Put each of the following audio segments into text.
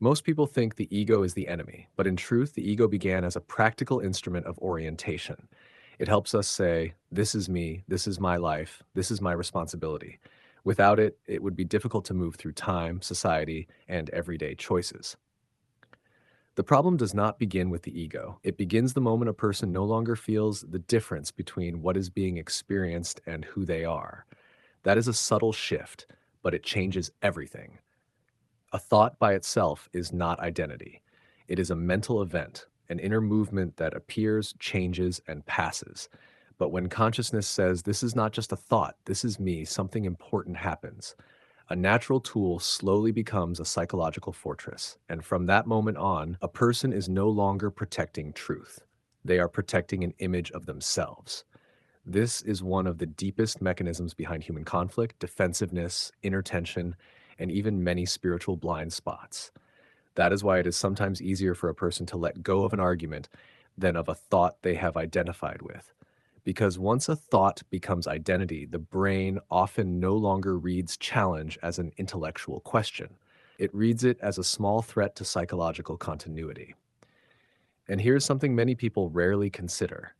Most people think the ego is the enemy, but in truth, the ego began as a practical instrument of orientation. It helps us say, this is me, this is my life, this is my responsibility. Without it, it would be difficult to move through time, society, and everyday choices. The problem does not begin with the ego. It begins the moment a person no longer feels the difference between what is being experienced and who they are. That is a subtle shift, but it changes everything. A thought by itself is not identity. It is a mental event, an inner movement that appears, changes, and passes. But when consciousness says, this is not just a thought, this is me, something important happens. A natural tool slowly becomes a psychological fortress. And from that moment on, a person is no longer protecting truth. They are protecting an image of themselves. This is one of the deepest mechanisms behind human conflict, defensiveness, inner tension, and even many spiritual blind spots. That is why it is sometimes easier for a person to let go of an argument than of a thought they have identified with. Because once a thought becomes identity, the brain often no longer reads challenge as an intellectual question. It reads it as a small threat to psychological continuity. And here's something many people rarely consider.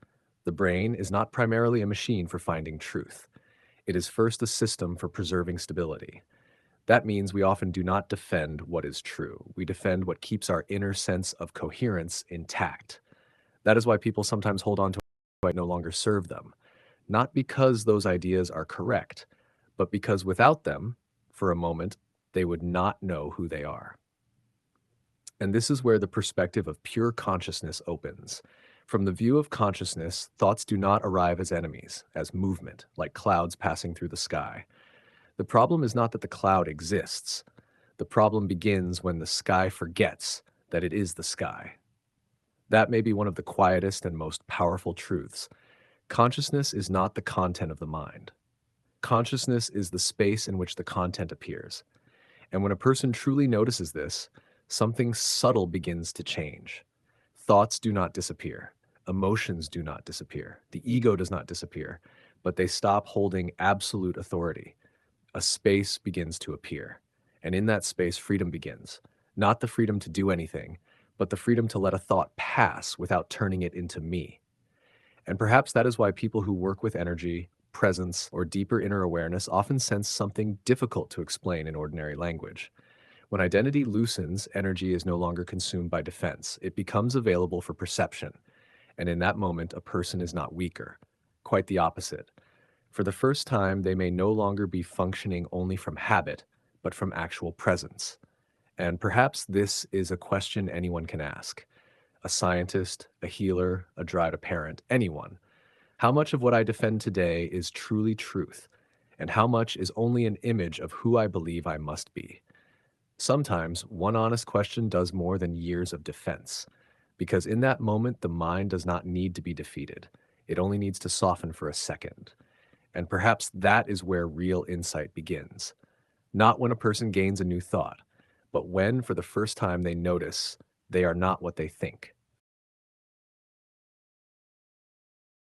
The brain is not primarily a machine for finding truth. It is first a system for preserving stability. That means we often do not defend what is true. We defend what keeps our inner sense of coherence intact. That is why people sometimes hold on to what no longer serve them, not because those ideas are correct, but because without them, for a moment, they would not know who they are. And this is where the perspective of pure consciousness opens. From the view of consciousness, thoughts do not arrive as enemies, as movement, like clouds passing through the sky. The problem is not that the cloud exists. The problem begins when the sky forgets that it is the sky. That may be one of the quietest and most powerful truths. Consciousness is not the content of the mind. Consciousness is the space in which the content appears. And when a person truly notices this, something subtle begins to change. Thoughts do not disappear. Emotions do not disappear. The ego does not disappear, but they stop holding absolute authority. A space begins to appear. And in that space, freedom begins. Not the freedom to do anything, but the freedom to let a thought pass without turning it into me. And perhaps that is why people who work with energy, presence, or deeper inner awareness often sense something difficult to explain in ordinary language. When identity loosens, energy is no longer consumed by defense. It becomes available for perception. And in that moment, a person is not weaker. Quite the opposite. For the first time, they may no longer be functioning only from habit, but from actual presence. And perhaps this is a question anyone can ask. A scientist, a healer, a dried parent, anyone. How much of what I defend today is truly truth? And how much is only an image of who I believe I must be? Sometimes one honest question does more than years of defense, because in that moment the mind does not need to be defeated. It only needs to soften for a second. And perhaps that is where real insight begins. Not when a person gains a new thought, but when, for the first time, they notice they are not what they think.